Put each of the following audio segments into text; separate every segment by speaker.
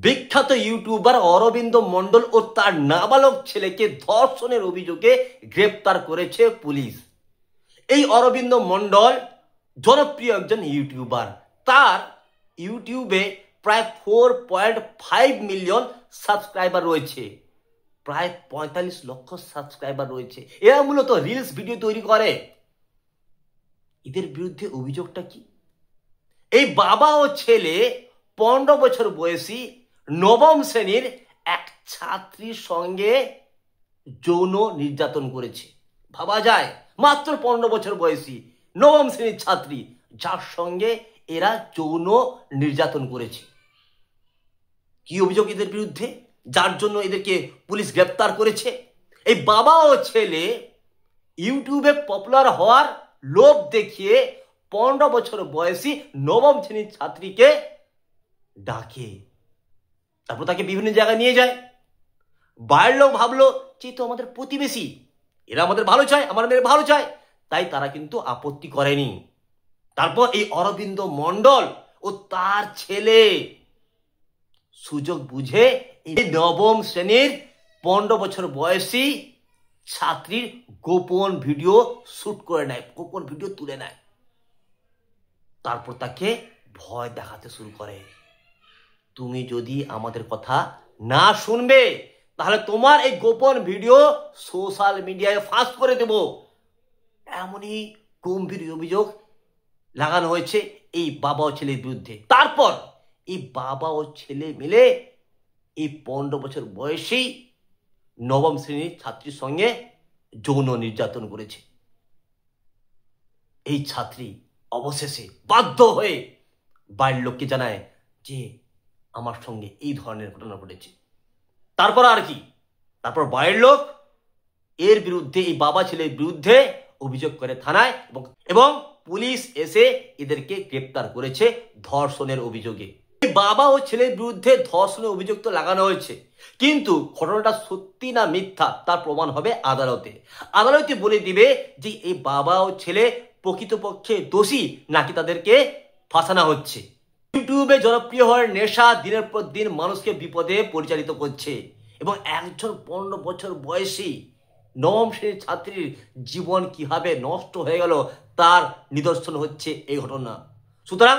Speaker 1: বিখ্যাত ইউটিউবার অরবিন্দ মণ্ডল ও তার নাবালক ছেলেকে ধর্ষণের অভিযোগে গ্রেপ্তার করেছে পুলিশ। এই অরবিন্দ মণ্ডল জনপ্রিয় একজন ইউটিউবার। তার ইউটিউবে প্রায় 4.5 মিলিয়ন সাবস্ক্রাইবার রয়েছে, প্রায় 45 লক্ষ সাবস্ক্রাইবার রয়েছে। এরা মূলত রিলস ভিডিও তৈরি করে। এদের বিরুদ্ধে অভিযোগটা কি? এই বাবা ও ছেলে 15 বছর বয়সী নবম শ্রেণীর এক ছাত্রীর সঙ্গে যৌন নির্যাতন করেছে। ভাবা যায়, মাত্র 15 বছর বয়সী নবম শ্রেণীর ছাত্রী, যার সঙ্গে এরা যৌন নির্যাতন করেছে। কি অভিযোগ এদের বিরুদ্ধে, যার জন্য এদেরকে পুলিশ গ্রেপ্তার করেছে? এই বাবা ও ছেলে ইউটিউবে পপুলার হওয়ার লোভ দেখিয়ে 15 বছর বয়সী নবম শ্রেণীর ছাত্রীকে ডাকে, তারপর তাকে বিভিন্ন জায়গায় নিয়ে যায়। বাইরের লোক ভাবলো যে তো আমাদের প্রতিবেশী, এরা আমাদের ভালো চায়, আমার মেয়ের ভালো চায়, তাই তারা কিন্তু আপত্তি করেনি। তারপর এই অরবিন্দ মণ্ডল ও তার ছেলে সুযোগ বুঝে এই নবম শ্রেণীর 15 বছর বয়সী ছাত্রীর গোপন ভিডিও শুট করে নেয়, গোপন ভিডিও তুলে নেয়। তারপর তাকে ভয় দেখাতে শুরু করে, তুমি যদি আমাদের কথা না শুনবে তাহলে তোমার এই গোপন ভিডিও সোশ্যাল মিডিয়ায় ফাঁস করে দেব। এমনই গম্ভীর অভিযোগ লাগানো হয়েছে এই বাবা ও ছেলের বিরুদ্ধে। তারপর এই বাবা ও ছেলে মিলে এই 15 বছর বয়সী নবম শ্রেণীর ছাত্রীর সঙ্গে যৌন নির্যাতন করেছে। এই ছাত্রী অবশেষে বাধ্য হয়ে বাড়ির লোককে জানায় যে আমার সঙ্গে এই ধরনের ঘটনা ঘটেছে। তারপর আর কি, তারপর বাড়ির লোক এর বিরুদ্ধে, এই বাবা ছেলের বিরুদ্ধে অভিযোগ করে থানায়, এবং পুলিশ এসে এদেরকে গ্রেপ্তার করেছে ধর্ষণের অভিযোগে। এই বাবা ও ছেলের বিরুদ্ধে ধর্ষণের অভিযোগ তো লাগানো হয়েছে, কিন্তু ঘটনাটা সত্যি না মিথ্যা তার প্রমাণ হবে আদালতে। আদালতে বলে দিবে যে এই বাবা ও ছেলে প্রকৃতপক্ষে দোষী নাকি তাদেরকে ফাঁসানো হচ্ছে। ইউটিউবে জনপ্রিয় হওয়ার নেশা দিনের পর দিন মানুষকে বিপদে পরিচালিত করছে, এবং একজন 15 বছর বয়সী নবম শ্রেণীর ছাত্রীর জীবন কিভাবে নষ্ট হয়ে গেল তার নিদর্শন হচ্ছে এই ঘটনা। সুতরাং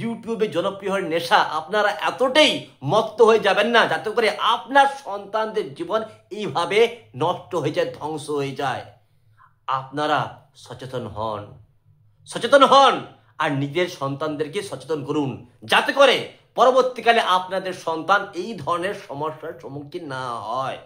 Speaker 1: ইউটিউবে জনপ্রিয় হওয়ার নেশা, আপনারা এতটাই মত্ত হয়ে যাবেন না যাতে করে আপনার সন্তানদের জীবন এইভাবে নষ্ট হয়ে যায়, ধ্বংস হয়ে যায়। আপনারা সচেতন হন, সচেতন হন, আর নিজের সন্তানদেরকে সচেতন করুন, যাতে করে পরবর্তীকালে আপনাদের সন্তান এই ধরনের সমস্যার সম্মুখীন না হয়।